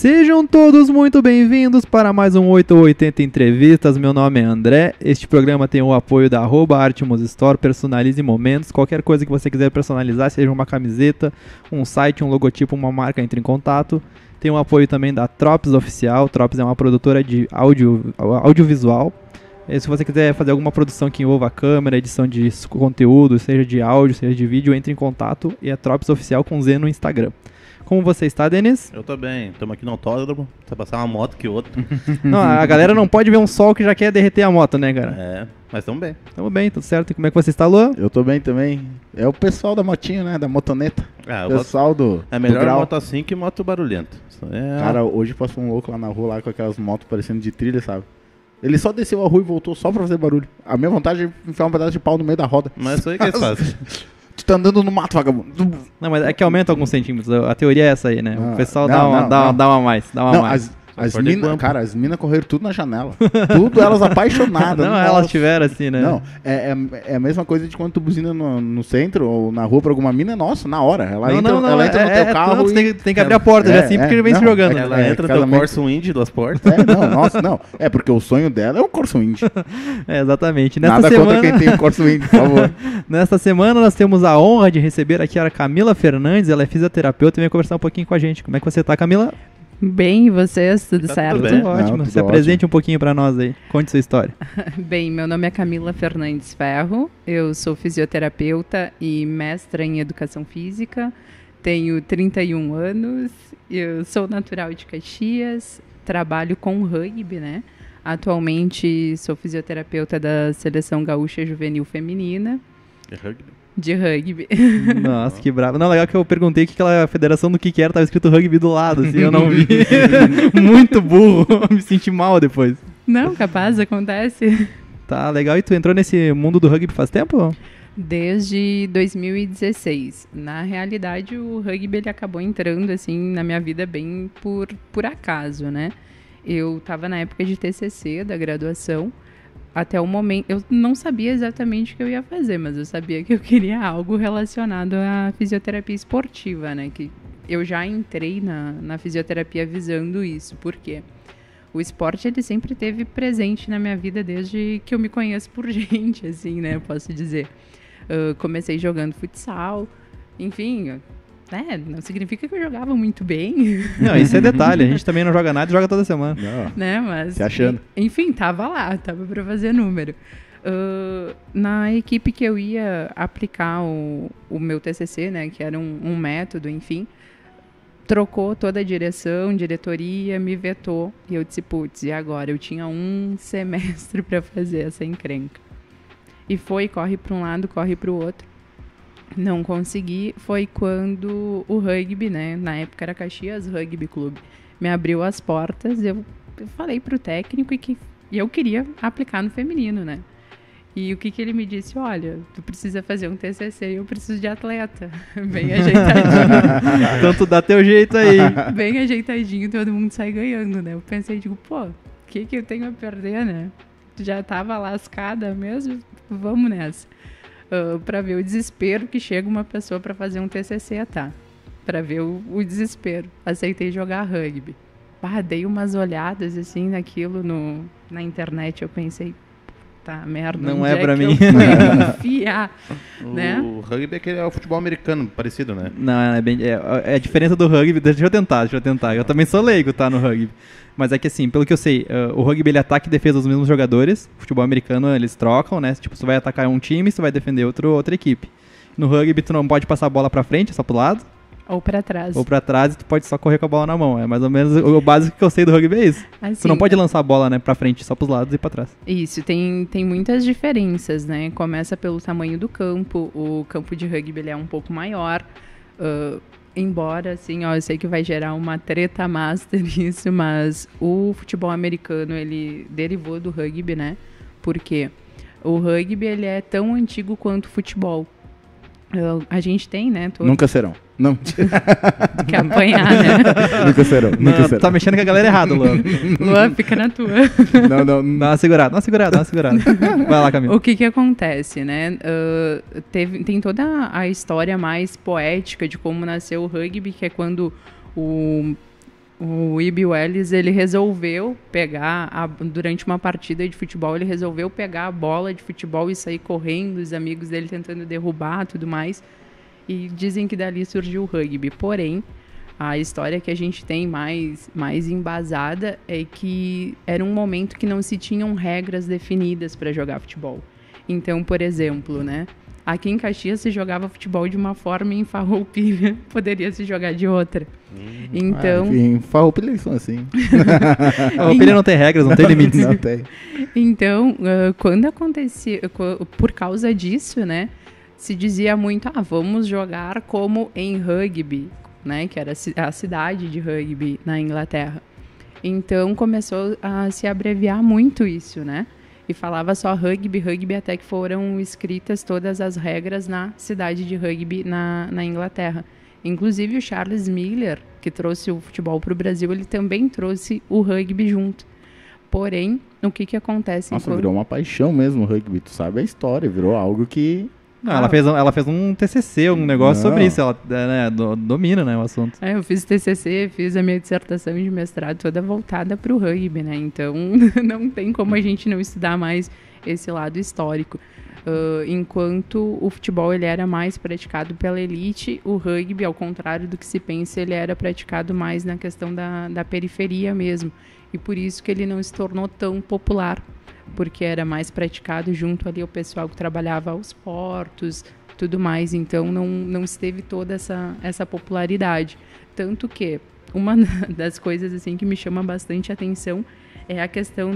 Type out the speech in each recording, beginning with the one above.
Sejam todos muito bem-vindos para mais um 880 Entrevistas. Meu nome é André. Este programa tem o apoio da @Artemus Store, personalize momentos. Qualquer coisa que você quiser personalizar, seja uma camiseta, um site, um logotipo, uma marca, entre em contato. Tem o apoio também da Trops Oficial. Trops é uma produtora de audiovisual. E se você quiser fazer alguma produção que envolva câmera, edição de conteúdo, seja de áudio, seja de vídeo, entre em contato. E é Trops Oficial com Z no Instagram. Como você está, Denis? Eu tô bem, estamos aqui no autódromo, precisa passar uma moto que outra. Não, a galera não pode ver um sol que já quer derreter a moto, né, cara? É, mas estamos bem. Tamo bem, tudo certo. E como é que você está, Luan? Eu tô bem também. É o pessoal da motinha, né? Da motoneta. Ah, O pessoal do é melhor do grau. moto assim que moto barulhenta. Cara, hoje passou um louco lá na rua lá com aquelas motos parecendo de trilha, sabe? Ele só desceu a rua e voltou só pra fazer barulho. A minha vontade é enfiar um pedaço de pau no meio da roda. Mas isso aí que eles fazem. Tu tá andando no mato, vagabundo. Não, mas é que aumenta alguns centímetros. A teoria é essa aí, né? Ah, o pessoal não, dá uma mais. Dá uma Não, mais. as Pode ir minas, campo. cara, as minas correram tudo na janela. Tudo elas apaixonadas. Não, Nossa. elas tiveram assim, né? Não, é a mesma coisa de quando tu buzina no centro ou na rua pra alguma mina, nossa, na hora. Ela entra no teu carro tanto, e... tem que abrir a porta já assim, porque ele vem se jogando. Ela entra no teu casamento. Corsa Indy, duas portas. Nossa, não. É porque o sonho dela é o Corsa Wind. É, exatamente. Nesta Nada semana, contra quem tem o Corsa Wind, por favor. nesta semana nós temos a honra de receber aqui a Camila Fernandes. Ela é fisioterapeuta e vem conversar um pouquinho com a gente. Como é que você tá, Camila? Bem, e vocês? Tudo Tá certo? tudo bem. Tudo ótimo. Não, tudo Se apresente um pouquinho pra nós aí. Conte sua história. Bem, meu nome é Camila Fernandes Ferro, eu sou fisioterapeuta e mestra em educação física, tenho 31 anos, eu sou natural de Caxias, trabalho com rugby, né? Atualmente sou fisioterapeuta da Seleção Gaúcha Juvenil Feminina É rugby. de rugby. Nossa, que bravo. Não, legal que eu perguntei que aquela federação do que era, tava escrito rugby do lado, assim, eu não vi. Muito burro, me senti mal depois. Não, capaz, acontece. Tá, legal. E tu entrou nesse mundo do rugby faz tempo? Desde 2016. Na realidade, o rugby ele acabou entrando assim na minha vida bem por acaso, né? Eu estava na época de TCC da graduação. Até o momento, eu não sabia exatamente o que eu ia fazer, mas eu sabia que eu queria algo relacionado à fisioterapia esportiva, né? Que eu já entrei na fisioterapia visando isso. Por quê? O esporte, ele sempre esteve presente na minha vida desde que eu me conheço por gente, assim, né? Eu posso dizer. Comecei jogando futsal, enfim... não significa que eu jogava muito bem, Não, isso é detalhe. A gente também não joga nada e joga toda semana. Não. né? Mas, Se achando. enfim, tava lá, tava pra fazer número. Na equipe que eu ia aplicar o meu TCC, né? Que era um método, enfim, trocou toda a direção, diretoria, me vetou. E eu disse, putz, e agora? Eu tinha um semestre pra fazer essa encrenca. E corre pra um lado, corre pro outro. Não consegui, foi quando o rugby, né, na época era Caxias Rugby Clube, me abriu as portas, eu falei pro técnico e eu queria aplicar no feminino, né. E o que ele me disse? Olha, tu precisa fazer um TCC e eu preciso de atleta. Bem ajeitadinho. Então tu dá teu jeito aí. Bem ajeitadinho, todo mundo sai ganhando, né. Eu pensei, digo, pô, o que eu tenho a perder, né? Já tava lascada mesmo, vamos nessa. Para ver o desespero que chega uma pessoa para fazer um TCC, tá? Para ver o desespero. Aceitei jogar rugby. Dei umas olhadas assim naquilo na internet. Eu pensei, tá, merda. Não onde é pra que mim. eu vou enfiar, né? O rugby é aquele é o futebol americano, parecido, né? Não, é a diferença do rugby. Deixa eu tentar. Eu também sou leigo, tá, no rugby. Mas é que assim, pelo que eu sei, o rugby ele ataca e defesa os mesmos jogadores. O futebol americano eles trocam, né? Tipo, você vai atacar um time, você vai defender outra equipe. No rugby tu não pode passar a bola pra frente, só pro lado. Ou para trás. Ou pra trás e tu pode só correr com a bola na mão. É mais ou menos o básico que eu sei do rugby é isso. Assim, Tu não pode lançar a bola, né, pra frente, só pros lados e pra trás. Isso, tem muitas diferenças, né? Começa pelo tamanho do campo. O campo de rugby ele é um pouco maior. Embora, assim, eu sei que vai gerar uma treta master isso, mas o futebol americano, ele derivou do rugby, né? Porque o rugby, ele é tão antigo quanto o futebol. A gente tem, né? Nunca serão. Não. Que apanhar, né? Nunca serão. Nunca Não, serão. tá mexendo com a galera errada, Luan. Luan, fica na tua. Não. Dá uma segurada. Vai lá, Camila. O que acontece, né? Tem toda a história mais poética de como nasceu o rugby, que é quando o Ibi Welles, ele resolveu pegar, durante uma partida de futebol, ele resolveu pegar a bola de futebol e sair correndo, os amigos dele tentando derrubar e tudo mais. E dizem que dali surgiu o rugby. Porém, a história que a gente tem mais embasada é que era um momento que não se tinham regras definidas para jogar futebol. Então, por exemplo, né? Aqui em Caxias se jogava futebol de uma forma e em Farroupilha poderia se jogar de outra. Então, Em Farroupilha eles são assim. A Farroupilha não tem regras, não tem limites. Não tem. então quando acontecia, por causa disso, né, se dizia muito, vamos jogar como em rugby, né, que era a cidade de rugby na Inglaterra. Então começou a se abreviar muito isso, né? E falava só rugby, até que foram escritas todas as regras na cidade de rugby na Inglaterra. Inclusive o Charles Miller, que trouxe o futebol para o Brasil, ele também trouxe o rugby junto. Porém, o que acontece? Nossa, virou uma paixão mesmo o rugby. Tu sabe a história, virou algo que... Não, ela fez um TCC, um negócio Não. sobre isso. Ela né, domina, né, o assunto. Eu fiz TCC, fiz a minha dissertação de mestrado toda voltada para o rugby, né? Então, não tem como a gente não estudar mais esse lado histórico. Enquanto o futebol ele era mais praticado pela elite, o rugby, ao contrário do que se pensa, ele era praticado mais na questão da periferia mesmo. E por isso que ele não se tornou tão popular, porque era mais praticado junto ali ao pessoal que trabalhava aos portos, tudo mais. Então não se teve toda essa popularidade. Tanto que uma das coisas assim que me chama bastante atenção é a questão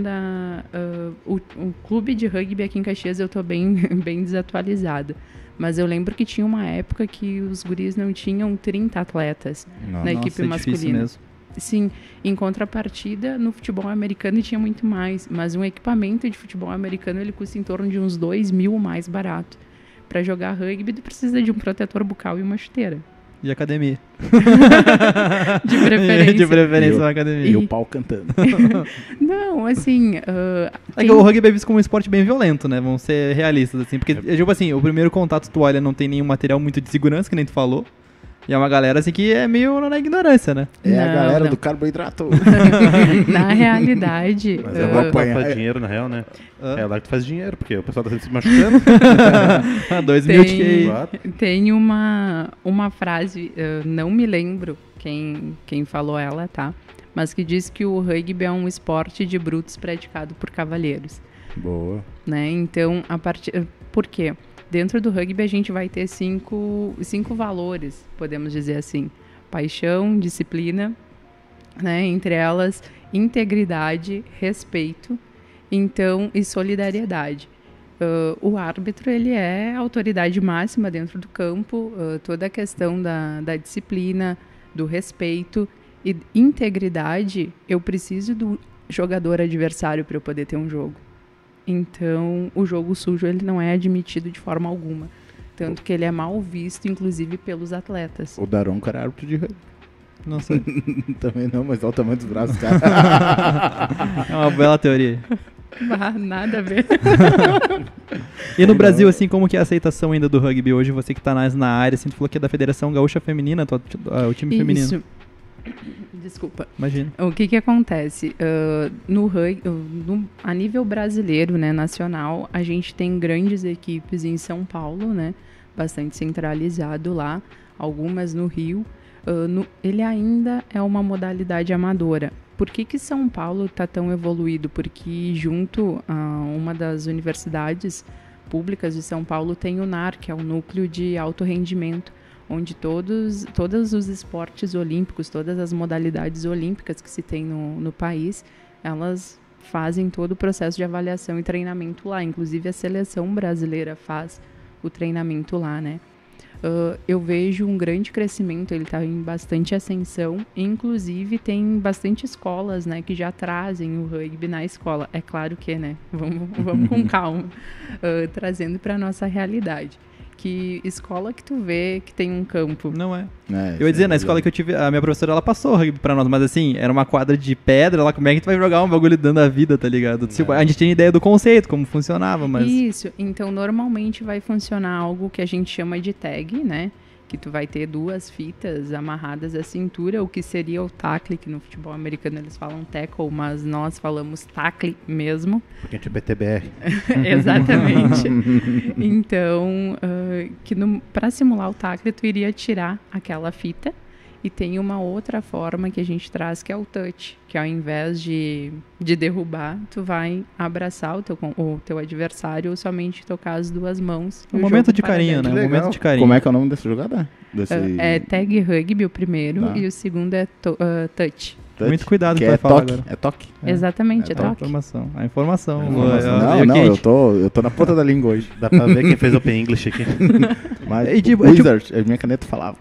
o clube de rugby aqui em Caxias. Eu estou bem desatualizada, mas eu lembro que tinha uma época que os guris não tinham 30 atletas na equipe masculina. Mesmo. Sim, em contrapartida, no futebol americano tinha muito mais, mas um equipamento de futebol americano ele custa em torno de uns 2.000 mais barato. Para jogar rugby, tu precisa de um protetor bucal e uma chuteira. De academia. De preferência. De preferência na academia. E o pau cantando. Não, assim... É que o rugby é visto como um esporte bem violento, né? Vamos ser realistas, assim. Porque, tipo assim, o primeiro contato tu olha não tem nenhum material muito de segurança, que nem tu falou. E é uma galera, assim, que é meio na ignorância, né? É a Não, galera não. do carboidrato. Na realidade... Mas é vou lá que tu apanhar. faz dinheiro, na real, né? Hã? É lá que tu faz dinheiro, porque o pessoal tá sempre se machucando. 2.000 de QI. Exato. Tem uma frase, eu não me lembro quem falou ela, tá? Mas que diz que o rugby é um esporte de brutos praticado por cavalheiros, Boa. né? Então, por quê? Dentro do rugby a gente vai ter cinco valores, podemos dizer assim: paixão, disciplina, né? Entre elas, integridade, respeito, então, e solidariedade. O árbitro, ele é a autoridade máxima dentro do campo, toda a questão da disciplina, do respeito e integridade. Eu preciso do jogador adversário para eu poder ter um jogo. Então, o jogo sujo ele não é admitido de forma alguma. Tanto que ele é mal visto, inclusive, pelos atletas. O Daronco era árbitro de rugby. Não sei. Também não, mas olha o tamanho dos braços, cara. É uma bela teoria. Nada a ver. E no Brasil, assim, como que é a aceitação ainda do rugby hoje? Você que tá na área, assim, tu falou que é da Federação Gaúcha Feminina, o time feminino. Isso. Desculpa. Imagina. O que acontece? A nível brasileiro, né, nacional, a gente tem grandes equipes em São Paulo, né, bastante centralizado lá, algumas no Rio. Ele ainda é uma modalidade amadora. Por que São Paulo está tão evoluído? Porque junto a uma das universidades públicas de São Paulo tem o NAR, que é o Núcleo de Alto Rendimento, onde todos os esportes olímpicos, todas as modalidades olímpicas que se tem no país, elas fazem todo o processo de avaliação e treinamento lá. Inclusive a seleção brasileira faz o treinamento lá, né? Eu vejo um grande crescimento, ele está em bastante ascensão, inclusive tem bastante escolas, né, que já trazem o rugby na escola. É claro que, né, vamos com calma, trazendo para a nossa realidade. Que escola que tu vê que tem um campo? Não é. É, Eu ia dizer, na escola que eu tive, a minha professora, ela passou o rugby pra nós, mas assim, era uma quadra de pedra, lá como é que tu vai jogar um bagulho dando a vida, tá ligado? Tipo, a gente tinha ideia do conceito, como funcionava, mas... Isso, então normalmente vai funcionar algo que a gente chama de tag, né? que tu vai ter 2 fitas amarradas à cintura, o que seria o tackle, que no futebol americano eles falam tackle, mas nós falamos tackle mesmo. Porque a gente é BTBR. Exatamente. Então, para simular o tackle, tu iria tirar aquela fita. E tem uma outra forma que a gente traz, que é o touch, que ao invés de derrubar, tu vai abraçar o teu adversário ou somente tocar as 2 mãos. Um momento de carinho, né? Que Um legal. momento de carinho. Como é que é o nome dessa jogada? É tag rugby o primeiro, Tá. e o segundo é touch. Muito cuidado que que é tu vai falar toque. agora. É toque. Exatamente, é A toque. informação. A informação. Não, eu tô na ponta da língua hoje. Dá pra ver quem fez Open English aqui. Mas E tipo- Wizard, a minha caneta falava.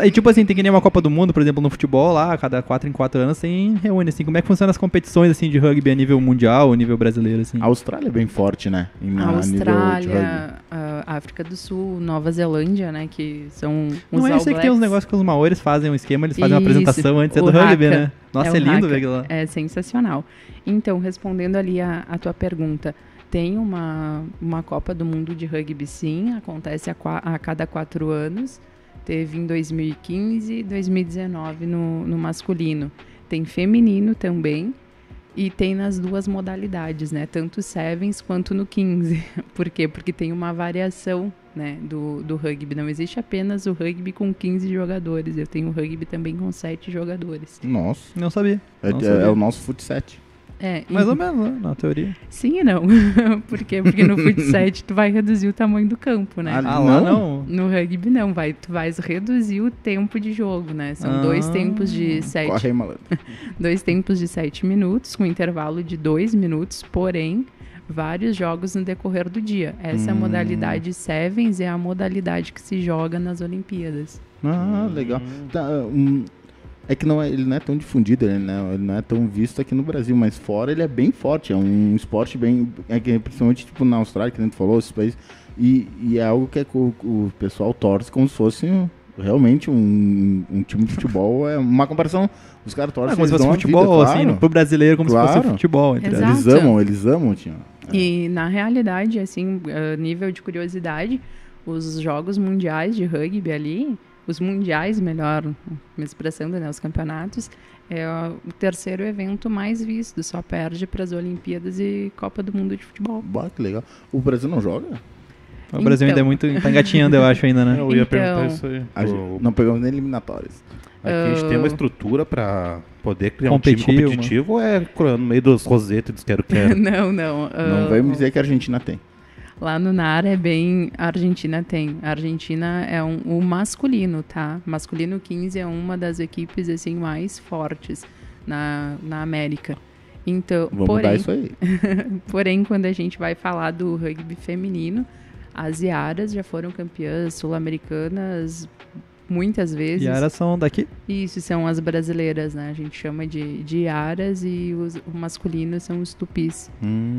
E tipo assim, tem que nem uma Copa do Mundo, por exemplo, no futebol lá, a cada 4 em 4 anos tem reúne assim. Como é que funcionam as competições assim de rugby a nível mundial, a nível brasileiro assim? A Austrália é bem forte, né? A nível de Austrália, a África do Sul, Nova Zelândia, né, que são os Não é All esse que tem uns Blacks. negócios que os maores fazem um esquema, eles fazem uma Isso, apresentação antes o do rugby, haka. né? Nossa, o é lindo haka. ver aquilo lá. É sensacional. Então, respondendo ali a tua pergunta, tem uma Copa do Mundo de rugby, sim, acontece a cada 4 anos. Teve em 2015 e 2019 no masculino. Tem feminino também. E tem nas 2 modalidades, né? Tanto Sevens quanto no 15. Por quê? Porque tem uma variação, né, do rugby. Não existe apenas o rugby com 15 jogadores. Eu tenho o rugby também com 7 jogadores. Nossa. Não sabia. Não É sabia. o nosso fut 7. Mais ou menos, né? Na teoria. Sim e não. Por quê? Porque no fut 7 tu vai reduzir o tamanho do campo, né? Ah, Lá não. No rugby não, tu vais reduzir o tempo de jogo, né? São 2 tempos de 7. Corre aí, malandro. 2 tempos de 7 minutos, com intervalo de 2 minutos, porém, vários jogos no decorrer do dia. Essa modalidade Sevens é a modalidade que se joga nas Olimpíadas. Ah, legal. Tá, é que ele não é tão difundido, ele não é tão visto aqui no Brasil, mas fora ele é bem forte, é um esporte bem, principalmente tipo na Austrália, que a gente falou, esses países, e é algo que o pessoal torce como se fosse realmente um time de futebol, é uma comparação, os caras torcem, Como se fosse dão a futebol, vida, assim, claro. pro brasileiro, como se fosse Claro. futebol. Entre Exato. Eles amam, tio. E, na realidade, assim, nível de curiosidade, os jogos mundiais de rugby ali, os mundiais, melhor me expressando, né, os campeonatos, é o terceiro evento mais visto, só perde para as Olimpíadas e Copa do Mundo de futebol. Bah, que legal. O Brasil não joga? O Brasil ainda é muito. Tá engatinhando, eu acho, ainda, né? Eu ia Então, perguntar isso aí. Não pegamos nem eliminatórias. Aqui a gente tem uma estrutura pra poder criar um Competir, time competitivo ou é no meio dos rosetos dos quero-quero? Não. Não vai me dizer que a Argentina tem. Lá no NAR é bem... A Argentina tem. A Argentina é o masculino, tá? Masculino 15 é uma das equipes, assim, mais fortes na América. Então, Vamos mudar isso aí. porém, quando a gente vai falar do rugby feminino, as Iaras já foram campeãs sul-americanas muitas vezes. Iaras são daqui? Isso, são as brasileiras, né? A gente chama de Iaras e o masculino são os Tupis.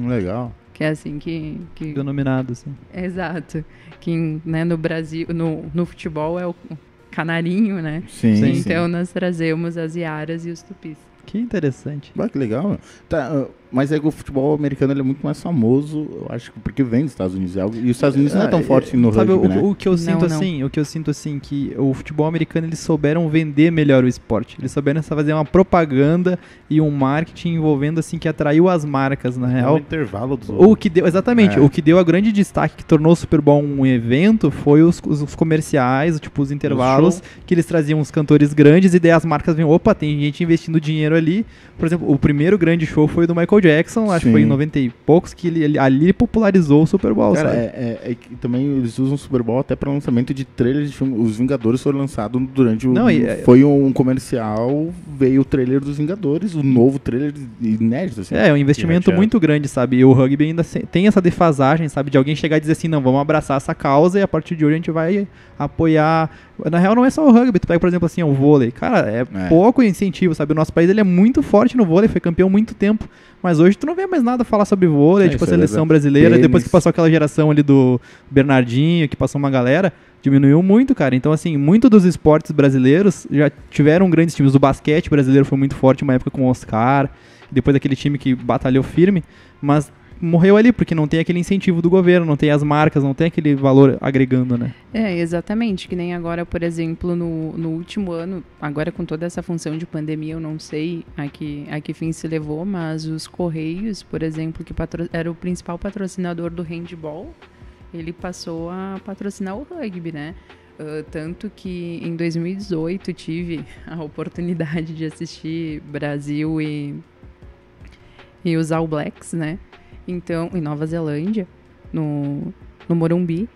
Legal. Que é assim que... Denominado, assim. Exato. Que, né, no Brasil, no futebol é o canarinho, né? Sim. Então nós trazemos as Iaras e os Tupis. Que interessante. Bah, que legal. Tá, mas é que o futebol americano ele é muito mais famoso, eu acho, porque vem dos Estados Unidos. E os Estados Unidos não é tão forte no sabe, rugby, né? o que eu sinto Não. assim, o que eu sinto assim, que o futebol americano eles souberam vender melhor o esporte. Eles souberam fazer uma propaganda e um marketing envolvendo assim que atraiu as marcas, na É real. o intervalo dos O que deu, exatamente, É. o que deu a grande destaque que tornou o Super Bowl um evento foi os comerciais, tipo os intervalos, que eles traziam os cantores grandes e daí as marcas vinham, opa, tem gente investindo dinheiro ali. Por exemplo, o primeiro grande show foi o do Michael Jackson, acho que foi em 90 e poucos, que ele ali popularizou o Super Bowl, Cara, sabe? é que também eles usam o Super Bowl até para lançamento de trailers de filme. Os Vingadores foram lançados durante o... Não, foi um comercial, veio o trailer dos Vingadores, o novo trailer inédito, assim. É um investimento Pirateado. muito grande, sabe? E o rugby ainda tem essa defasagem, sabe? De alguém chegar e dizer assim, não, vamos abraçar essa causa e a partir de hoje a gente vai apoiar... Na real, não é só o rugby. Tu pega, por exemplo, assim, o vôlei. Cara, é pouco incentivo, sabe? O nosso país, ele é muito forte no vôlei, foi campeão há muito tempo. Mas hoje tu não vê mais nada falar sobre vôlei, tipo a seleção brasileira. Tênis. Depois que passou aquela geração ali do Bernardinho, que passou uma galera, diminuiu muito, cara. Então, assim, muito dos esportes brasileiros já tiveram grandes times. O basquete brasileiro foi muito forte uma época com o Oscar, depois aquele time que batalhou firme, mas morreu ali, porque não tem aquele incentivo do governo, não tem as marcas, não tem aquele valor agregando, né? Exatamente, que nem agora, por exemplo, no último ano, agora com toda essa função de pandemia, eu não sei a que fim se levou, mas os Correios, por exemplo, que era o principal patrocinador do handball, ele passou a patrocinar o rugby, né? Tanto que em 2018 tive a oportunidade de assistir Brasil e os All Blacks, né? Então, em Nova Zelândia, no Morumbi,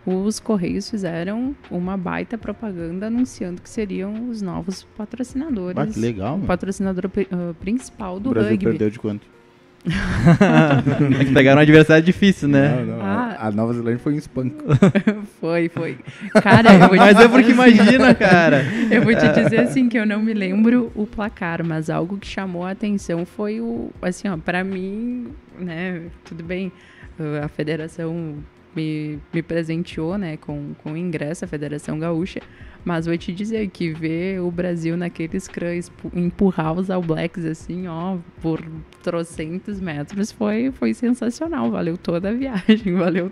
os Correios fizeram uma baita propaganda anunciando que seriam os novos patrocinadores. Que legal, o patrocinador principal do rugby. O Brasil rugby. perdeu de quanto? É que pegaram um adversário difícil, né? Não. A Nova Zelândia foi um espanco. Foi. Cara, eu vou Mas é porque imagina, cara. Eu vou te dizer assim que eu não me lembro o placar, mas algo que chamou a atenção foi assim, ó, pra mim, né, tudo bem, a federação me presenteou, né, com o ingresso, a Federação Gaúcha, mas vou te dizer que ver o Brasil naqueles crãs empurrar os All Blacks assim, ó, por trocentos metros foi sensacional, valeu toda a viagem, valeu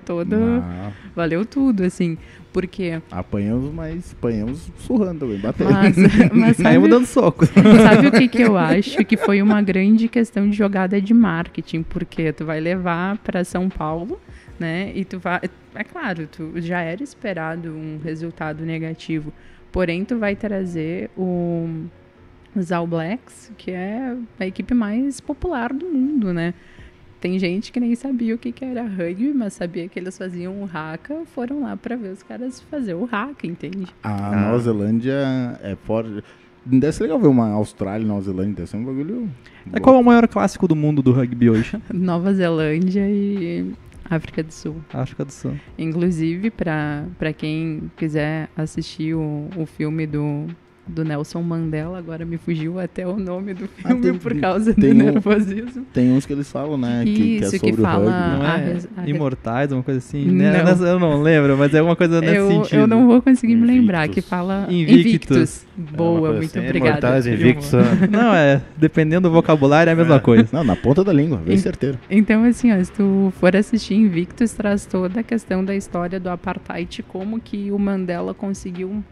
tudo, assim, porque... Apanhamos, mas apanhamos surrando também, batendo. Mas saímos dando soco. Sabe o que eu acho? Que foi uma grande questão de jogada de marketing, porque tu vai levar para São Paulo, né? E tu vai... É claro, tu já era esperado um resultado negativo, porém tu vai trazer os All Blacks, que é a equipe mais popular do mundo, né? Tem gente que nem sabia o que era rugby, mas sabia que eles faziam o haka, foram lá para ver os caras fazer o haka, entende? A Nova Zelândia é forte. Deve ser legal ver uma Austrália e Nova Zelândia, deve ser um bagulho... Qual é o maior clássico do mundo do rugby hoje? Nova Zelândia e África do Sul. África do Sul. Inclusive, para quem quiser assistir o filme do Nelson Mandela, agora me fugiu até o nome do filme por causa do nervosismo. Tem uns que eles falam, né? Isso, que é sobre fala o rugby. Não é Imortais, uma coisa assim? Não. Eu não lembro, mas é uma coisa nesse sentido. Eu não vou conseguir me lembrar, que fala Invictus. Boa, muito assim, obrigada. Imortais, Invictus. Não, dependendo do vocabulário é a mesma coisa. Não, na ponta da língua, bem certeiro. Então, assim, ó, se tu for assistir Invictus, traz toda a questão da história do apartheid, como que o Mandela conseguiu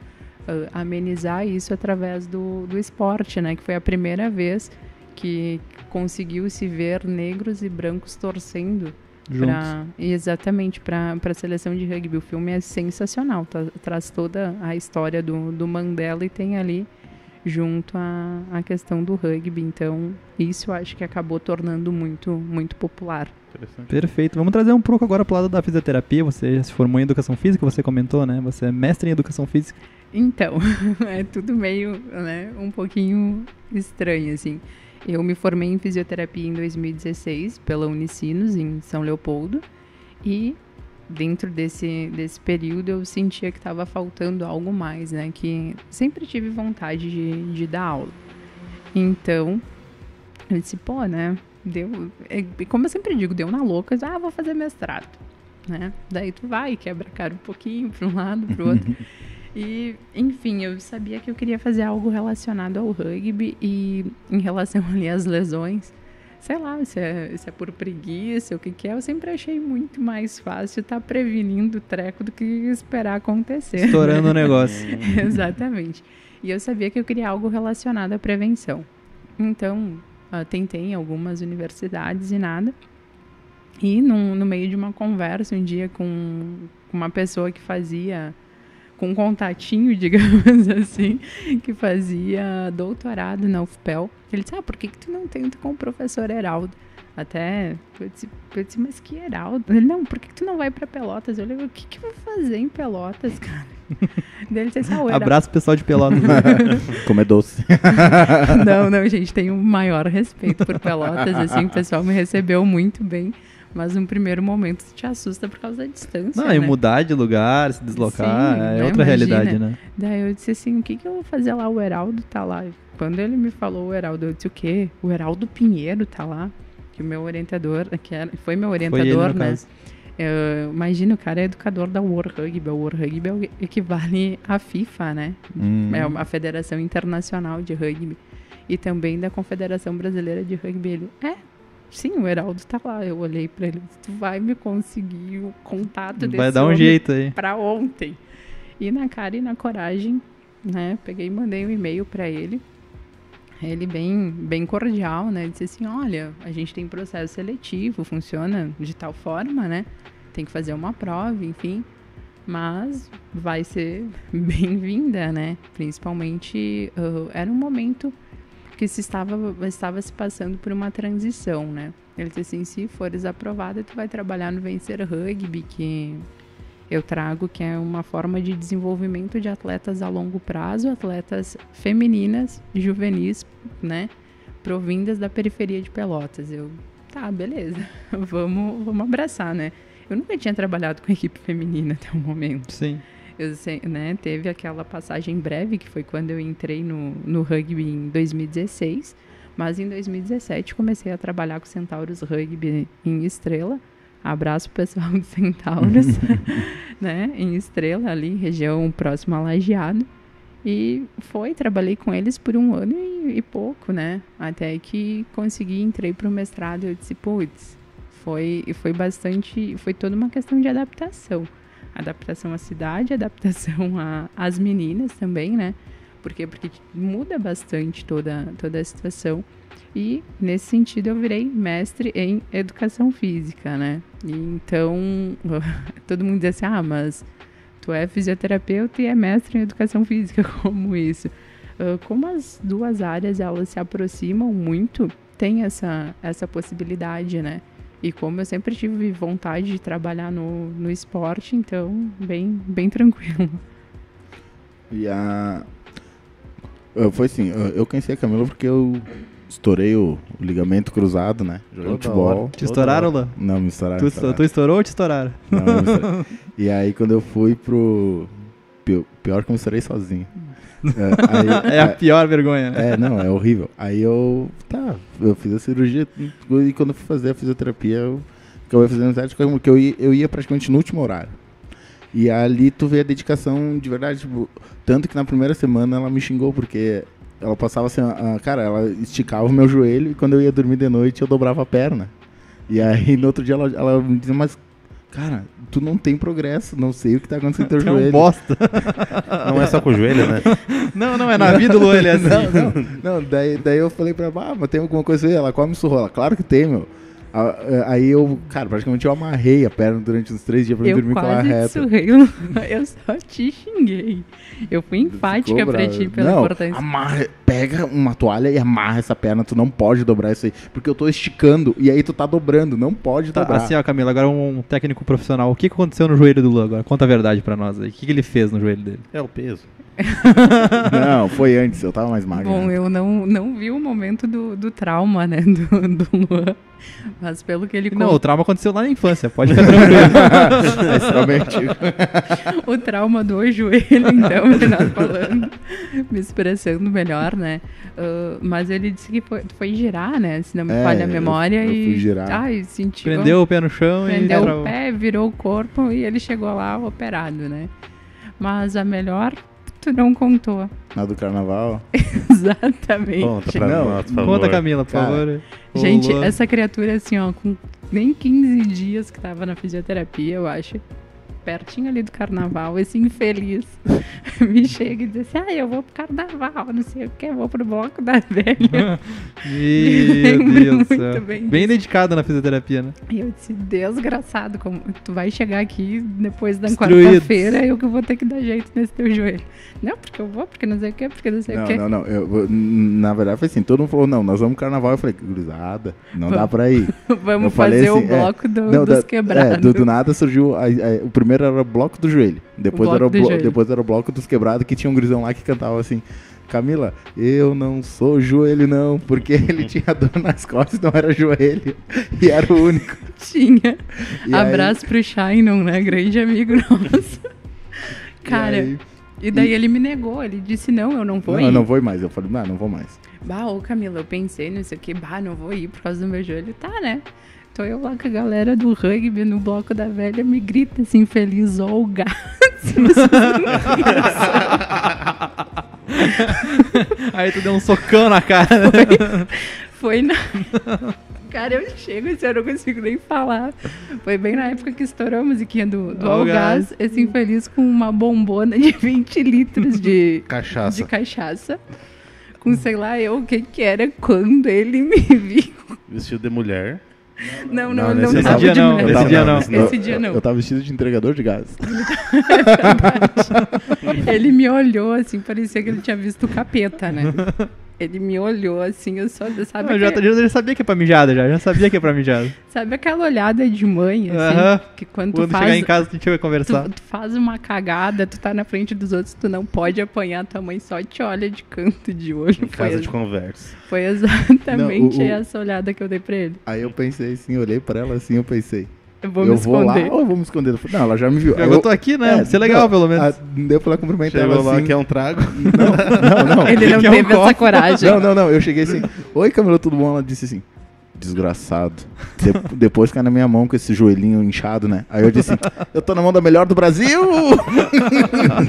amenizar isso através do esporte, né? Que foi a primeira vez que conseguiu se ver negros e brancos torcendo exatamente para a seleção de rugby. O filme é sensacional, traz toda a história do Mandela e tem ali junto a questão do rugby. Então, isso eu acho que acabou tornando muito, muito popular. Perfeito. Vamos trazer um pouco agora pro lado da fisioterapia. Você já se formou em educação física, você comentou, né? Você é mestre em educação física. Então, é tudo meio, né, um pouquinho estranho, assim. Eu me formei em fisioterapia em 2016 pela Unicinos, em São Leopoldo, e dentro desse período eu sentia que estava faltando algo mais, né, que sempre tive vontade de dar aula. Então, eu disse, né, como eu sempre digo, deu na louca, vou fazer mestrado, né, daí tu vai, quebra a cara um pouquinho para um lado, para o outro. E, enfim, eu sabia que eu queria fazer algo relacionado ao rugby e em relação ali às lesões, sei lá, se é por preguiça, o que é, eu sempre achei muito mais fácil estar prevenindo o treco do que esperar acontecer. Estourando o negócio. Exatamente. E eu sabia que eu queria algo relacionado à prevenção. Então, tentei em algumas universidades e nada. E no meio de uma conversa um dia com uma pessoa que fazia... com um contatinho, digamos assim, que fazia doutorado na UFPEL. Ele disse, por que tu não tenta com o professor Heraldo? Até, eu disse, mas que Heraldo? Ele, não, por que tu não vai pra Pelotas? Eu falei, o que eu vou fazer em Pelotas, cara? Daí ele disse, abraço pessoal de Pelotas. Como é doce. Não, gente, tenho o maior respeito por Pelotas, assim, o pessoal me recebeu muito bem. Mas no primeiro momento te assusta por causa da distância, e mudar de lugar, se deslocar, sim, outra realidade, né? Daí eu disse assim, o que eu vou fazer lá? O Heraldo tá lá. Quando ele me falou o Heraldo, eu disse, o quê? O Heraldo Pinheiro tá lá? Que o meu orientador, foi meu orientador, ele, né? Imagina, o cara é educador da World Rugby. O World Rugby equivale à FIFA, né? É uma federação internacional de rugby. E também da Confederação Brasileira de Rugby. Ele, sim, o Heraldo tá lá. Eu olhei pra ele, tu vai me conseguir o contato desse Vai dar um homem jeito aí. pra ontem. E na cara e na coragem, né, peguei e mandei um e-mail pra ele. Ele bem cordial, né, disse assim, olha, a gente tem processo seletivo, funciona de tal forma, né, tem que fazer uma prova, enfim, mas vai ser bem-vinda, né, principalmente era um momento que estava se passando por uma transição, né, ele disse assim, se fores aprovada, tu vai trabalhar no Vencer Rugby, que eu trago, que é uma forma de desenvolvimento de atletas a longo prazo, atletas femininas, juvenis, né, provindas da periferia de Pelotas. Eu, tá, beleza, vamos abraçar, né. Eu nunca tinha trabalhado com equipe feminina até o momento. Sim. Eu sei, né, teve aquela passagem breve, que foi quando eu entrei no rugby em 2016, mas em 2017 comecei a trabalhar com o Centauros Rugby em Estrela. Abraço pessoal do Centauros, né, em Estrela, ali, região próxima a Lajeado. E trabalhei com eles por 1 ano e pouco, né, até que entrei para o mestrado. Eu disse, putz, foi toda uma questão de adaptação. Adaptação à cidade, adaptação às meninas também, né, Por quê? Porque muda bastante toda a situação. E, nesse sentido, eu virei mestre em educação física, né? E, então, todo mundo diz assim, mas tu é fisioterapeuta e é mestre em educação física, como isso? Como as duas áreas, elas se aproximam muito, tem essa possibilidade, né? E como eu sempre tive vontade de trabalhar no esporte, então, bem tranquilo. E foi assim, eu conheci a Camila porque eu estourei o ligamento cruzado, né? Jogando futebol. Te estouraram, Lã? Não, me estouraram. Tu estourou ou te estouraram? Não, me estouraram. E aí, quando eu fui pro... Pior que eu me estourei sozinho. É a pior vergonha, né? Não, é horrível. Aí eu fiz a cirurgia e quando eu fui fazer a fisioterapia, eu acabei fazendo certo porque eu ia praticamente no último horário. E ali tu vê a dedicação de verdade, tipo, tanto que na primeira semana ela me xingou, porque ela passava assim, cara, ela esticava o meu joelho e quando eu ia dormir de noite eu dobrava a perna. E aí no outro dia ela me dizia, mas cara, tu não tem progresso, não sei o que tá acontecendo com teu joelho. É um bosta. Não é só com o joelho, né? Não, é na vida, Lu, ele é assim. Não, daí eu falei pra ela, mas tem alguma coisa aí? Ela quase me surrou. Ela, claro que tem, meu. Aí eu, cara, praticamente eu amarrei a perna durante uns 3 dias pra eu dormir com ela reta. Eu só te xinguei. Eu fui empática pra ti pela importância. Pega uma toalha e amarra essa perna, tu não pode dobrar isso aí, porque eu tô esticando e aí tu tá dobrando, não pode dobrar. Assim, ó, Camila, agora um técnico profissional, o que aconteceu no joelho do Lu agora? Conta a verdade pra nós aí. O que ele fez no joelho dele? É o peso. Não, foi antes, eu tava mais magro. Bom, eu não vi o momento do trauma, né, do Luan, mas pelo que ele contou... Não, o trauma aconteceu lá na infância, pode ficar tranquilo. O trauma do joelho, então, ele tá falando, me expressando melhor, né, mas ele disse que foi girar, né, se não me falha a memória, eu fui girar. E sentiu... Prendeu o pé no chão Prendeu o pé, virou o corpo e ele chegou lá operado, né, mas a melhor... Tu não contou. Na do carnaval? Exatamente. Conta pra nós, por favor. Conta, Camila, por favor. Gente, essa criatura, assim, ó, com nem 15 dias que tava na fisioterapia, eu acho, pertinho ali do carnaval, esse infeliz me chega e diz assim, eu vou pro carnaval, não sei o que, eu vou pro bloco da velha. Meu Deus do céu. Bem dedicada na fisioterapia, né? E eu disse, desgraçado, como tu vai chegar aqui depois da quarta-feira, eu que vou ter que dar jeito nesse teu joelho. Não, porque eu vou, porque não sei o que, porque não sei o que. Não, na verdade foi assim, todo mundo falou, não, nós vamos pro carnaval. Eu falei, gurizada, não dá pra ir. Vamos fazer assim, o bloco dos quebrados. Do nada surgiu, o primeiro era o bloco do joelho, depois era o bloco dos quebrados, que tinha um gurizão lá que cantava assim, Camila, eu não sou joelho não, porque ele tinha dor nas costas, não era joelho, e era o único. Tinha. Abraço pro Shinon, né, grande amigo nosso. Cara, e daí ele me negou, ele disse, não, eu não vou ir. Eu não vou mais, eu falei, não vou mais. Ô Camila, eu pensei nisso aqui, não vou ir por causa do meu joelho, tá, né? Tô eu lá com a galera do rugby no bloco da velha, me grita assim, feliz, ó o gato. Aí tu deu um socão na cara. Foi na... Cara, eu chego assim, eu não consigo nem falar. Foi bem na época que estourou a musiquinha do Algás, esse infeliz com uma bombona de 20 litros de cachaça. Com sei lá eu o que era quando ele me viu. Vestido de mulher. Não, nesse tava dia de não, mulher. esse dia não. Esse dia não. Eu tava vestido de entregador de gás. Ele me olhou assim, parecia que ele tinha visto o capeta, né? Ele me olhou assim, eu só... Sabe Eu já sabia que é pra mijada, já sabia que é pra mijada. Sabe aquela olhada de mãe, assim? Que quando tu faz... chegar em casa, a gente vai conversar. Tu faz uma cagada, tu tá na frente dos outros, tu não pode apanhar, tua mãe só te olha de canto de olho. Em casa de conversa. Foi exatamente essa olhada que eu dei pra ele. Aí eu pensei assim, olhei pra ela assim, eu pensei... Eu vou me esconder. Lá, ou eu vou me esconder? Eu falei, não, ela já me viu. Eu tô aqui, né? Vai ser legal, pelo menos. Deu pra ela cumprimentar ela lá, assim. quer um trago? Não. Ele não teve essa coragem. Não. Eu cheguei assim, oi, Camila, tudo bom? Ela disse assim, desgraçado. Depois cai na minha mão com esse joelhinho inchado, né? Aí eu disse assim, eu tô na mão da melhor do Brasil!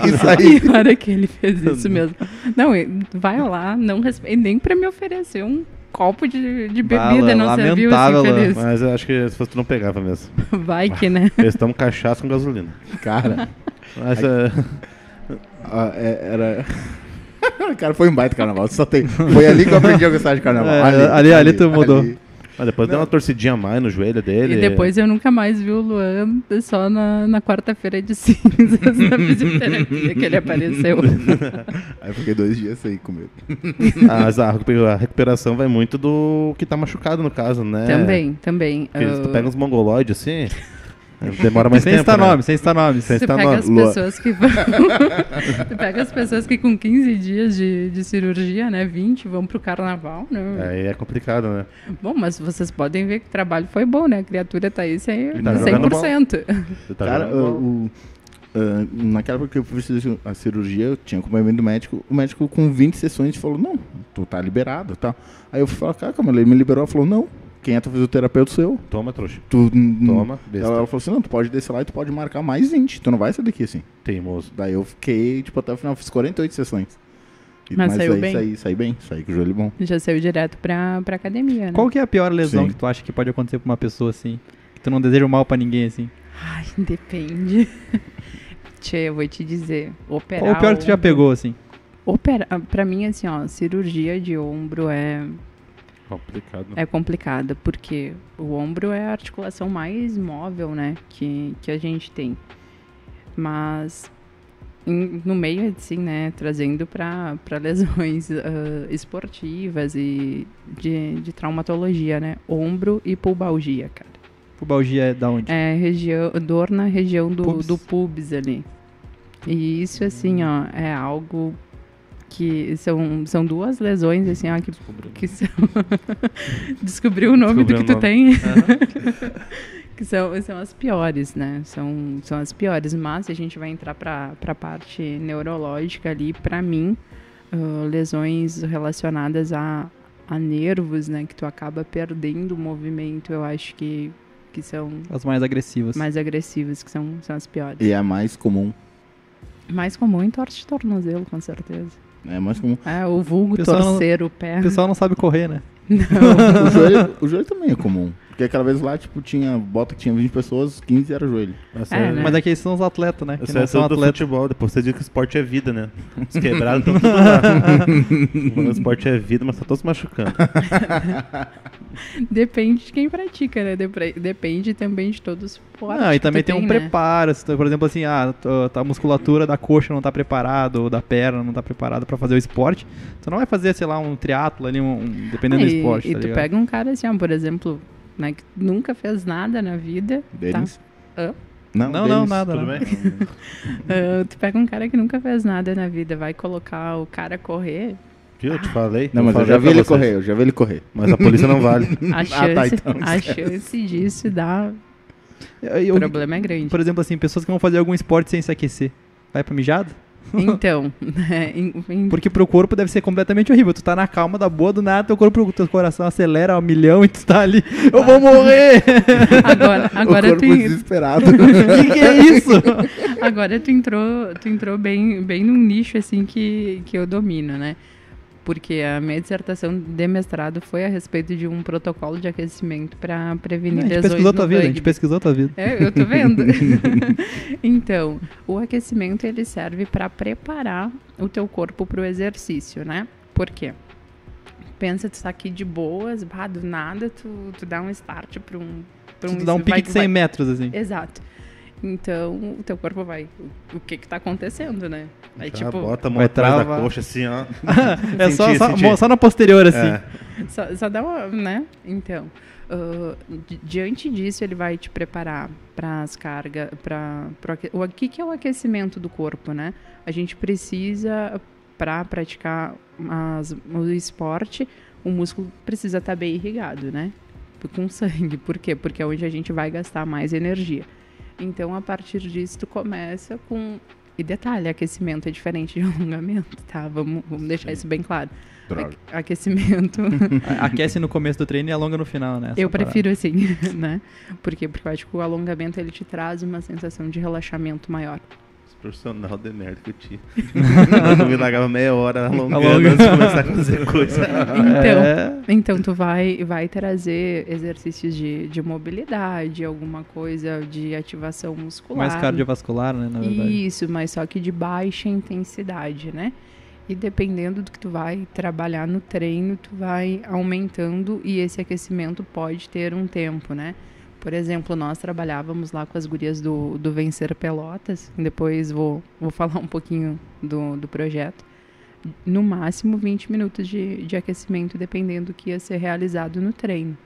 Isso aí. E hora que ele fez isso mesmo. Não, vai lá, não respeita, nem pra me oferecer um copo de bebida, não serviu assim, feliz. Mas eu acho que se fosse tu não pegava mesmo. Vai que, né? Eles estão cachaça com gasolina. Cara. Mas era... Cara, foi um baita carnaval. Foi ali que eu aprendi a gostar de carnaval. Ali tu mudou. Mas depois deu uma torcidinha a mais no joelho dele. E depois eu nunca mais vi o Luan só na quarta-feira de cinzas na fisioterapia que ele apareceu. Aí eu fiquei 2 dias sem comer. Mas a recuperação vai muito do que tá machucado, no caso, né? Também. Porque tu pega uns mongoloides assim, demora mais tempo. Sem citar nomes. Tu pega as pessoas que vão... Tu pega as pessoas que com 15 dias de cirurgia, né, 20, vão pro carnaval, né? Aí é complicado, né? Bom, mas vocês podem ver que o trabalho foi bom, né? A criatura tá aí 100%. Cara, naquela época que eu fiz a cirurgia, eu tinha acompanhamento do médico. O médico, com 20 sessões, falou, não, tu tá liberado e tal. Aí eu fui falar, cara, ele me liberou. Ela falou, não. Quem é teu fisioterapeuta sou eu. Toma, trouxa. Toma, besta. Ela falou assim, não, tu pode descer lá e tu pode marcar mais 20. Tu não vai sair daqui assim. Teimoso. Daí eu fiquei, até o final, fiz 48 sessões. Mas saiu bem? Saí com o joelho bom. Já saiu direto pra academia, né? Qual que é a pior lesão que tu acha que pode acontecer pra uma pessoa assim? Que tu não deseja o mal pra ninguém assim? Ai, depende. Tchê, eu vou te dizer. Operar. Qual o pior que tu já pegou assim? Pra mim, assim, ó, cirurgia de ombro é complicado, porque o ombro é a articulação mais móvel, né, que a gente tem. Mas no meio, assim, né, trazendo para lesões esportivas e de traumatologia, né, ombro e pubalgia, cara. Pubalgia é da onde? É dor na região do pubis ali. E isso, assim, ó, é algo que são 2 lesões, assim, ó, que são... Descobriu o nome do que tu tem. Que são as piores, né? São as piores. Mas se a gente vai entrar pra parte neurológica ali, pra mim, lesões relacionadas a nervos, né? Que tu acaba perdendo o movimento, eu acho que são... As mais agressivas. Mais agressivas, que são as piores. E é a mais comum. Mais comum em torce de tornozelo, com certeza. É mais comum. O vulgo torcer o pé. O pessoal não sabe correr, né? Não. O joelho também é comum. Porque aquela vez lá, tipo, tinha 20 pessoas, 15 era joelho. Né? Mas aqui são os atletas, né? Você é do futebol, depois você diz que o esporte é vida, né? Os quebrados estão tudo lá. O esporte é vida, mas tá todos machucando. Depende de quem pratica, né? Depende também de todo o esporte. E também tem um né? preparo. Por exemplo, assim, a musculatura da coxa não tá preparada, ou da perna não tá preparada pra fazer o esporte. Tu não vai fazer, sei lá, um triatlo ali, dependendo do esporte. E tu pega um cara assim, ó, por exemplo, né, que nunca fez nada na vida. Denis? Tá? Não, nada. Tudo bem? Tu pega um cara que nunca fez nada na vida, vai colocar o cara a correr. Que eu te falei? Não, mas eu já vi ele correr. Mas a polícia não vale. A chance disso dá... O problema é grande. Por exemplo, assim, pessoas que vão fazer algum esporte sem se aquecer. Vai pra mijada? Então, porque pro corpo deve ser completamente horrível. Tu tá na calma da boa, do nada, teu coração acelera a 1.000.000 e tu tá ali, eu vou morrer! Agora o corpo desesperado. Que é isso? Agora tu entrou bem num nicho, assim, que eu domino, né? porque a minha dissertação de mestrado foi a respeito de um protocolo de aquecimento para prevenir lesões pesquisou no tua vida, a rugby. gente pesquisou tua vida. Eu tô vendo. Então, o aquecimento ele serve para preparar o teu corpo para o exercício, né? Por quê? Pensa, tu tá aqui de boas, do nada, tu dá um start para um... Tu dá um pique de 100 metros, assim. Exato. Então, o teu corpo vai... O que tá acontecendo, né? Aí, Já bota a mão atrás da coxa, assim, ó. É Sentir. só na posterior, assim. Só dá uma, né? Então, diante disso, ele vai te preparar para as cargas, o que é o aquecimento do corpo, né? A gente precisa, para praticar o esporte, o músculo precisa estar bem irrigado, né? Com sangue. Por quê? Porque é onde a gente vai gastar mais energia. Então, a partir disso, tu começa com... E detalhe, aquecimento é diferente de alongamento, tá? Vamos deixar isso bem claro. Droga. Aquecimento... Aquece no começo do treino e alonga no final, né? Eu prefiro assim, né? Por quê? Porque eu acho que o alongamento, ele te traz uma sensação de relaxamento maior. Profissional de merda que eu tinha. Eu me largava meia hora alongando antes de começar a fazer coisa. Então tu vai trazer exercícios de mobilidade, alguma coisa de ativação muscular. Mais cardiovascular, né, na verdade. Isso, mas só que de baixa intensidade, né? E dependendo do que tu vai trabalhar no treino, tu vai aumentando e esse aquecimento pode ter um tempo, né? Por exemplo, nós trabalhávamos lá com as gurias do Vencer Pelotas, depois vou falar um pouquinho do projeto, no máximo 20 minutos de aquecimento, dependendo do que ia ser realizado no treino.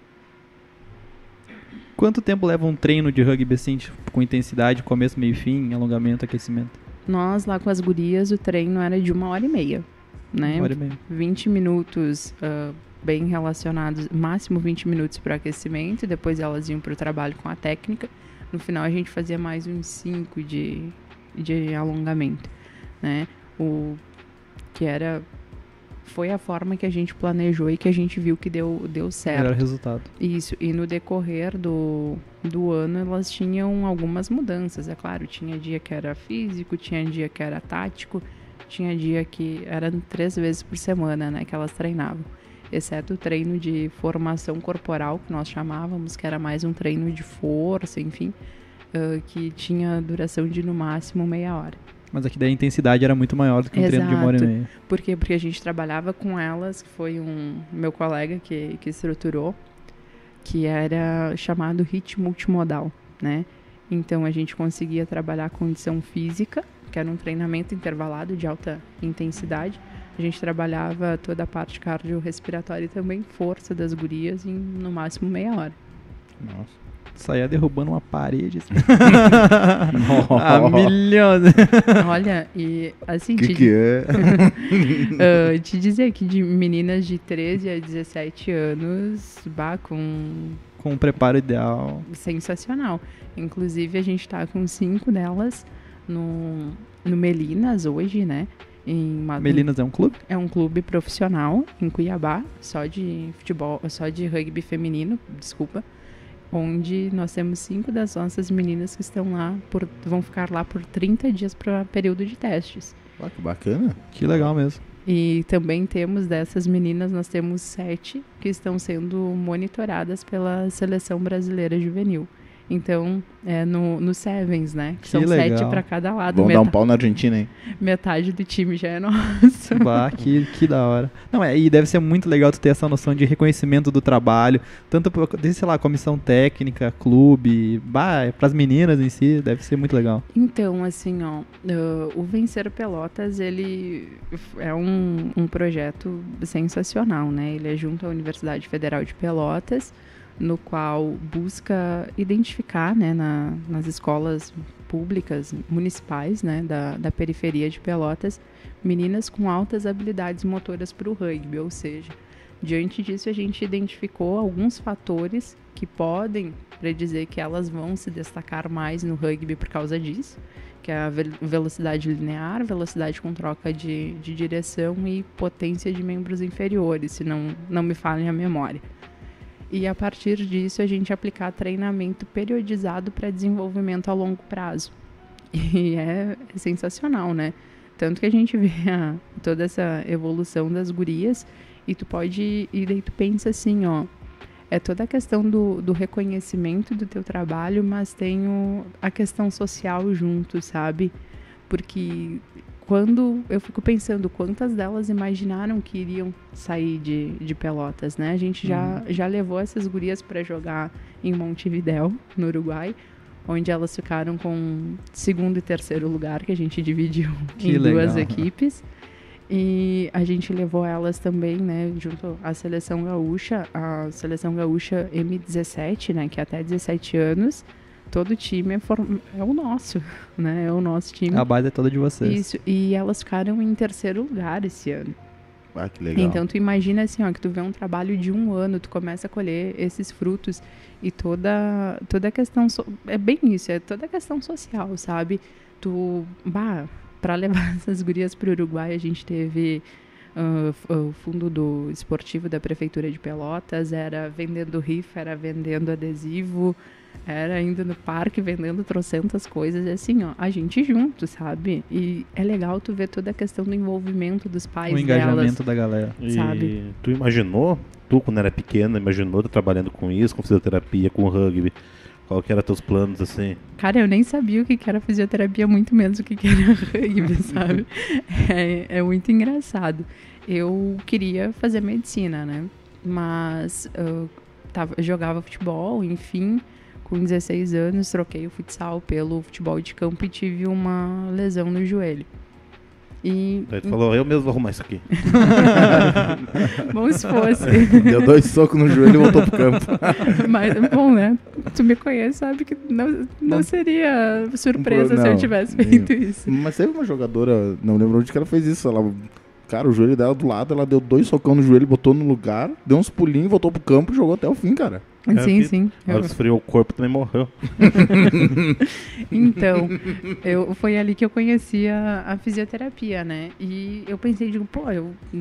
Quanto tempo leva um treino de rugby assim, tipo, com intensidade, começo, meio e fim, alongamento, aquecimento? Nós lá com as gurias, o treino era de 1h30, né? 1h30. 20 minutos... bem relacionados, máximo 20 minutos para aquecimento, e depois elas iam para o trabalho com a técnica. No final a gente fazia mais uns 5 de alongamento, né? Foi a forma que a gente planejou e que a gente viu que deu certo. Melhor resultado. Isso, e no decorrer do ano elas tinham algumas mudanças, é claro, tinha dia que era físico, tinha dia que era tático, tinha dia que eram 3 vezes por semana, né, que elas treinavam. Exceto o treino de formação corporal, que nós chamávamos, que era mais um treino de força, enfim, que tinha duração de no máximo meia hora. Mas aqui daí a intensidade era muito maior do que um treino de 1h30. Por quê? Porque a gente trabalhava com elas, que foi meu colega que estruturou, que era chamado HIIT multimodal, né? Então a gente conseguia trabalhar a condição física, que era um treinamento intervalado de alta intensidade. A gente trabalhava toda a parte cardiorrespiratória e também força das gurias em no máximo meia hora. Nossa. Saía derrubando uma parede. Assim. Milhões. Olha, e assim... Que é? Te dizer que de meninas de 13 a 17 anos, com um preparo ideal. Sensacional. Inclusive, a gente tá com 5 delas no Melinas hoje, né? Melinas é um clube? É um clube profissional em Cuiabá, só de futebol, só de rugby feminino, desculpa, onde nós temos 5 das nossas meninas que estão lá, vão ficar lá por 30 dias para período de testes. Que bacana. Que legal mesmo. E também temos dessas meninas, nós temos 7 que estão sendo monitoradas pela Seleção Brasileira Juvenil. Então, no Sevens, né? Que são legal. 7 para cada lado. Vamos dar um pau na Argentina, hein? Metade do time já é nosso. Bah, que da hora. Não, e deve ser muito legal tu ter essa noção de reconhecimento do trabalho, tanto desde, sei lá, comissão técnica, clube, pras meninas em si, deve ser muito legal. Então, assim, o Vencer Pelotas, ele é um projeto sensacional, né? Ele é junto à Universidade Federal de Pelotas, no qual busca identificar, né, nas escolas públicas, municipais, né, da periferia de Pelotas, meninas com altas habilidades motoras para o rugby, ou seja, diante disso a gente identificou alguns fatores que podem predizer que elas vão se destacar mais no rugby por causa disso, que é a velocidade linear, velocidade com troca de direção e potência de membros inferiores, se não me falem a memória. E a partir disso a gente aplicar treinamento periodizado para desenvolvimento a longo prazo. E é sensacional, né? Tanto que a gente vê toda essa evolução das gurias e daí tu pensa assim, ó, é toda a questão do reconhecimento do teu trabalho, mas tem a questão social junto, sabe? Porque quando eu fico pensando quantas delas imaginaram que iriam sair de Pelotas, né? A gente já levou essas gurias para jogar em Montevidéu, no Uruguai, onde elas ficaram com segundo e terceiro lugar, que a gente dividiu em duas equipes. E a gente levou elas também, né, junto à Seleção Gaúcha, a Seleção Gaúcha M17, né, que é até 17 anos. Todo time é o nosso, né, é o nosso time. A base é toda de vocês. Isso, e elas ficaram em terceiro lugar esse ano. Ah, que legal. Então tu imagina assim, ó, que tu vê um trabalho de 1 ano, tu começa a colher esses frutos e toda a questão, é bem isso, é toda a questão social, sabe? Para levar essas gurias para o Uruguai, a gente teve o fundo do esportivo da Prefeitura de Pelotas, era vendendo rifa, era vendendo adesivo, era indo no parque vendendo trocentas coisas, e assim, ó, a gente junto, sabe? E é legal tu ver toda a questão do envolvimento dos pais delas. O engajamento da galera. Sabe? E tu imaginou, quando era pequena, tu trabalhando com isso, com fisioterapia, com rugby? Qual que eram teus planos, assim? Cara, eu nem sabia o que era fisioterapia, muito menos o que era rugby, sabe? É muito engraçado. Eu queria fazer medicina, né? Mas eu jogava futebol, enfim, com 16 anos, troquei o futsal pelo futebol de campo e tive uma lesão no joelho. E Daí tu falou, eu mesmo vou arrumar isso aqui. bom, se fosse. Deu 2 socos no joelho e voltou pro campo. Mas, bom, né? Tu me conhece, sabe que não seria surpresa se eu tivesse feito isso. Mas teve uma jogadora, não lembro onde que ela fez isso. Cara, o joelho dela do lado, ela deu 2 socão no joelho, botou no lugar, deu uns pulinhos, voltou pro campo e jogou até o fim, cara. Sim. Ela esfriou o corpo e também morreu. Então, foi ali que eu conheci a fisioterapia, né? E eu pensei, eu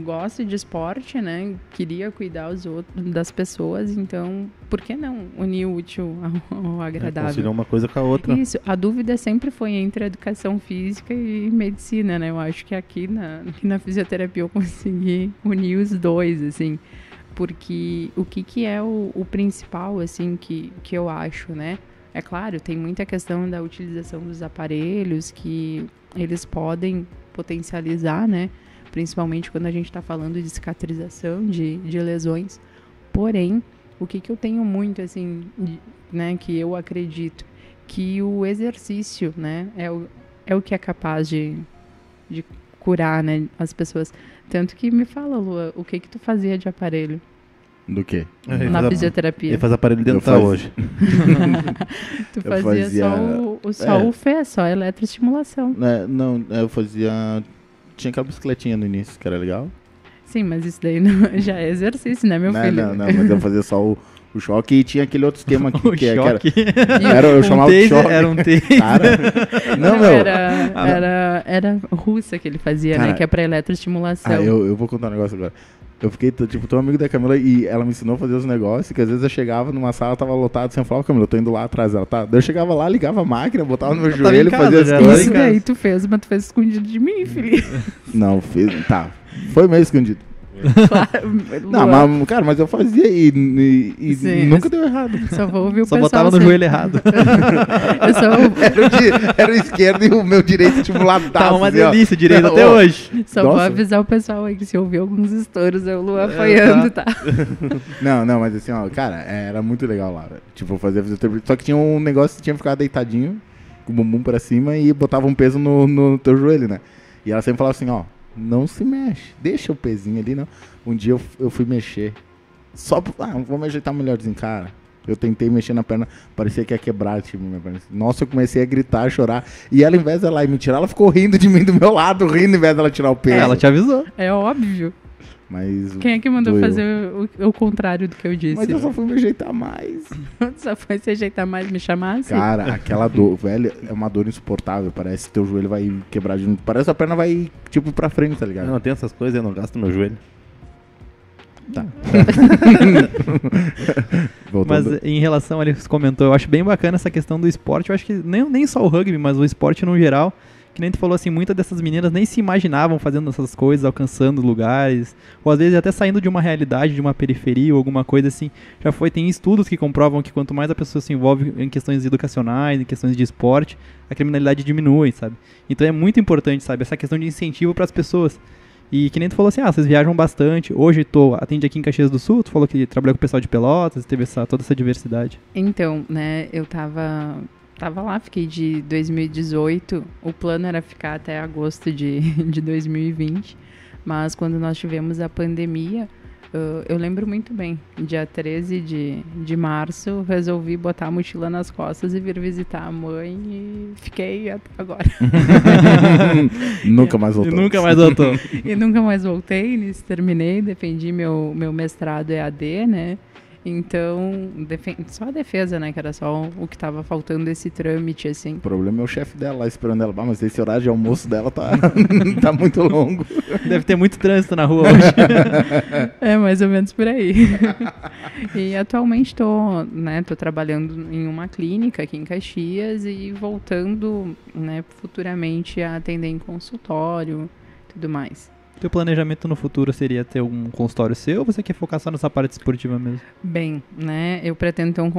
gosto de esporte, né? Queria cuidar das pessoas, então, por que não unir o útil ao agradável? Conciliar uma coisa com a outra. Isso, a dúvida sempre foi entre a educação física e medicina, né? Eu acho que aqui na fisioterapia eu consegui unir os dois, assim. Porque o que é o principal, assim, que eu acho, né? É claro, tem muita questão da utilização dos aparelhos que eles podem potencializar, né? Principalmente quando a gente está falando de cicatrização, de lesões. Porém, o que eu tenho muito, assim, né? Que eu acredito que o exercício, né? É o que é capaz de curar, né, as pessoas. Tanto que me fala, Lua, o que tu fazia de aparelho? Do quê? Na fisioterapia. Ele faz aparelho dental hoje. Tu fazia só a eletroestimulação. Não, eu fazia... Tinha aquela bicicletinha no início, que era legal. Sim, mas isso daí já é exercício, né, meu filho? Não, mas eu fazia só o choque e tinha aquele outro esquema aqui, que eu chamava de choque. Era um taser. Cara, era russa que ele fazia, cara, né? Que é pra eletroestimulação. Eu vou contar um negócio agora. Eu fiquei, tão amigo da Camila e ela me ensinou a fazer os negócios, que às vezes eu chegava numa sala, tava lotado, assim, eu falava, Camila, eu tô indo lá atrás, ela tá. Daí eu chegava lá, ligava a máquina, botava no meu joelho, fazia as coisas. Isso daí tu fez, mas tu fez escondido de mim, filho. Não, foi meio escondido. Não, mas eu fazia e nunca deu errado. Só vou ouvir o só pessoal. Só botava no joelho errado. Era o esquerdo e o meu direito estimulado. Tá uma delícia, direito até hoje. Só vou avisar o pessoal aí que se ouvir alguns estouros, eu Lu apoiando, tá? Não, mas assim, ó, cara, era muito legal lá. Tipo, eu fazia fisioterapia. Só que tinha um negócio que tinha que ficar deitadinho, com o bumbum pra cima e botava um peso no teu joelho, né? E ela sempre falava assim, ó, não se mexe, deixa o pezinho ali, não. Um dia eu fui mexer, vou me ajeitar melhorzinho, cara. Eu tentei mexer na perna, parecia que ia quebrar, tipo, minha perna. Nossa, eu comecei a gritar, a chorar. E ela, ao invés dela ir me tirar, ela ficou rindo de mim do meu lado, rindo, ao invés dela tirar o peso. Ela te avisou. É óbvio. Mas quem é que mandou fazer o contrário do que eu disse? Mas eu só fui me ajeitar mais. Só foi se ajeitar mais, me chamar assim? Cara, aquela dor, velho, é uma dor insuportável. Parece que teu joelho vai quebrar de novo. Parece que a perna vai, tipo, pra frente, tá ligado? Não tem essas coisas, eu não gasto meu joelho. Tá. Mas em relação, ele comentou, eu acho bem bacana essa questão do esporte. Eu acho que nem só o rugby, mas o esporte no geral, que nem tu falou assim, muitas dessas meninas nem se imaginavam fazendo essas coisas, alcançando lugares, ou às vezes até saindo de uma realidade, de uma periferia ou alguma coisa assim. Tem estudos que comprovam que quanto mais a pessoa se envolve em questões educacionais, em questões de esporte, a criminalidade diminui, sabe? Então é muito importante, sabe, essa questão de incentivo para as pessoas. E que nem tu falou assim, vocês viajam bastante. Hoje tu atende aqui em Caxias do Sul, tu falou que trabalhou com o pessoal de Pelotas, teve toda essa diversidade. Então, né, eu tava lá, fiquei de 2018, o plano era ficar até agosto de 2020, mas quando nós tivemos a pandemia, eu lembro muito bem, dia 13 de março, resolvi botar a mochila nas costas e vir visitar a mãe e fiquei até agora. Nunca mais voltou. E nunca mais voltou. E nunca mais voltei, nisso terminei, defendi meu mestrado EAD, né? Então, só a defesa, né? Que era só o que tava faltando, esse trâmite, assim. O problema é o chefe dela lá esperando ela. Mas esse horário de almoço dela tá muito longo. Deve ter muito trânsito na rua hoje. É, mais ou menos por aí. E atualmente tô trabalhando em uma clínica aqui em Caxias e voltando, né, futuramente a atender em consultório e tudo mais. Teu planejamento no futuro seria ter um consultório seu ou você quer focar só nessa parte esportiva mesmo? Bem, né, eu pretendo ter um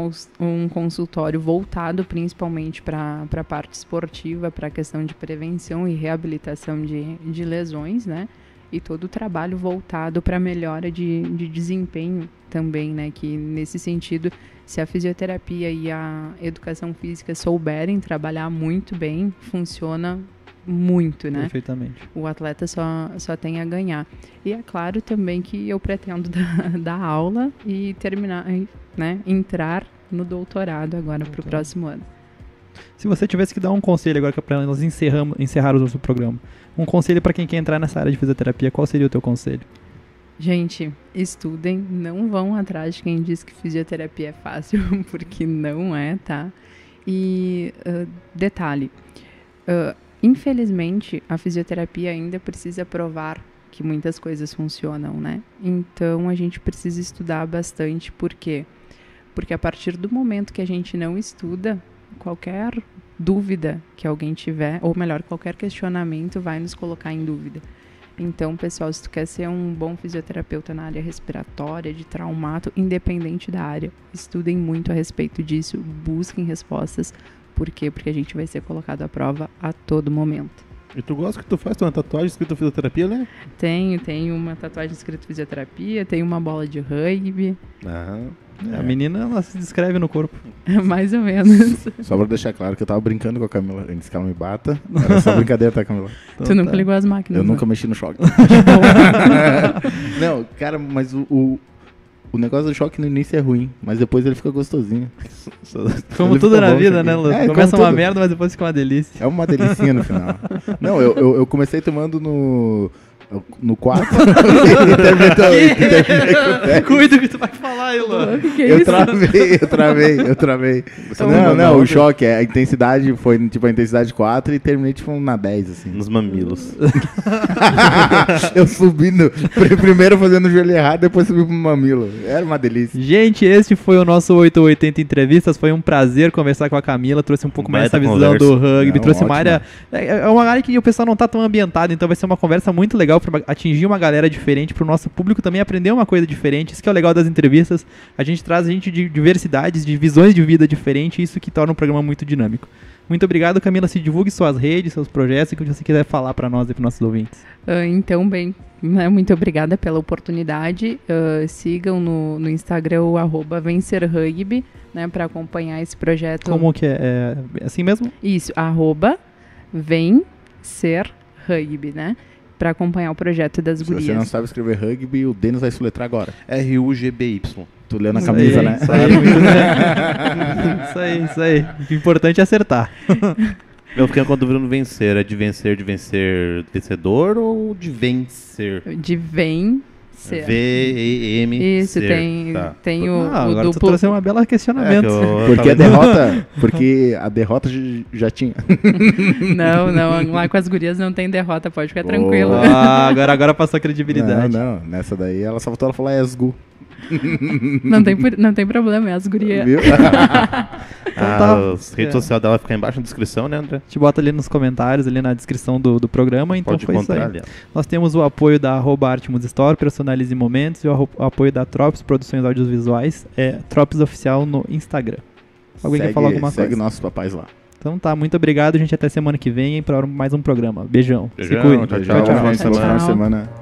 consultório voltado principalmente para a parte esportiva, para a questão de prevenção e reabilitação de lesões, né, e todo o trabalho voltado para a melhora de desempenho também, né, que nesse sentido, se a fisioterapia e a educação física souberem trabalhar muito bem, funciona muito, né? Perfeitamente. O atleta só tem a ganhar. E é claro também que eu pretendo dar aula e terminar, né? Entrar no doutorado agora para o próximo ano. Se você tivesse que dar um conselho agora para nós encerrar o nosso programa, um conselho para quem quer entrar nessa área de fisioterapia, qual seria o teu conselho? Gente, estudem, não vão atrás de quem diz que fisioterapia é fácil, porque não é, tá? E detalhe, infelizmente, a fisioterapia ainda precisa provar que muitas coisas funcionam, né? Então, a gente precisa estudar bastante. Por quê? Porque a partir do momento que a gente não estuda, qualquer dúvida que alguém tiver, ou melhor, qualquer questionamento vai nos colocar em dúvida. Então, pessoal, se tu quer ser um bom fisioterapeuta na área respiratória, de traumato, independente da área, estudem muito a respeito disso, busquem respostas. Por quê? Porque a gente vai ser colocado à prova a todo momento. E tu gosta que tu faz? Tem uma tatuagem escrita fisioterapia, né? Tenho uma tatuagem escrita fisioterapia, tenho uma bola de rugby. A menina, ela se descreve no corpo. Mais ou menos. Só pra deixar claro que eu tava brincando com a Camila antes que ela me bata. Era só brincadeira, tá, Camila? Então, tu nunca ligou as máquinas, Eu né? nunca mexi no choque. Não, cara, mas o negócio do choque no início é ruim, mas depois ele fica gostosinho. Como Ele tudo fica na bom, vida, isso né, aqui. Lu? É, Começa como uma tudo. merda, mas depois fica uma delícia. É uma delicinha no final. Não, eu comecei tomando no 4 e terminei com o 10. Cuida do que tu vai falar aí, Lu. Que Eu isso? travei. Você Não, não o choque, a intensidade foi tipo a intensidade 4 e terminei tipo na 10, assim. Nos mamilos. Eu subindo, primeiro fazendo o joelho errado, depois subi pro mamilo. Era uma delícia. Gente, este foi o nosso 880 Entrevistas. Foi um prazer conversar com a Camila. Trouxe um pouco mais Baita essa visão conversa. do rugby. Não, Trouxe uma ótimo. área... É uma área que o pessoal não tá tão ambientado. Então vai ser uma conversa muito legal para atingir uma galera diferente. Pro nosso público também aprender uma coisa diferente. Isso que é o legal das entrevistas. A gente traz gente de diversidades, de visões de vida diferentes. Isso que torna o programa muito dinâmico. Muito obrigado, Camila. Se divulgue suas redes, seus projetos e o que você quiser falar para nós e para nossos ouvintes. Então, bem, né, muito obrigada pela oportunidade. Sigam no Instagram o @vencerrugby, né, para acompanhar esse projeto. Como que é? É assim mesmo? Isso, @vencerrugby, né? Para acompanhar o projeto das Se você não gurias. sabe escrever rugby, o Denis vai soletrar agora. RUGBY. Tu leu na camisa, né? Isso aí. O importante é acertar. Eu fiquei com a dúvida no vencer. É de vencer vencedor ou de vencer? De vencer. V-E-M. Isso, tem o Agora tu duplo. trouxe um belo questionamento. Porque a derrota já tinha. Não, lá com as gurias não tem derrota, pode ficar tranquilo. Agora passou a credibilidade. Não, nessa daí ela só faltou ela falar esgu. Não tem problema, é as gurias. Viu? As redes sociais dela ficam embaixo na descrição, né, André? A gente bota ali nos comentários, ali na descrição do programa, então Pode foi isso aí. encontrar ali. Nós temos o apoio da @artmusstore, Personalize Momentos, e o apoio da Tropes Produções Audiovisuais, Tropes Oficial no Instagram. Alguém quer falar alguma coisa? Segue nossos papais lá. Então tá, muito obrigado, gente, até semana que vem para mais um programa. Beijão. Se Beijão, cuidem. tchau, Tchau, tchau. gente. Boa Tchau. semana.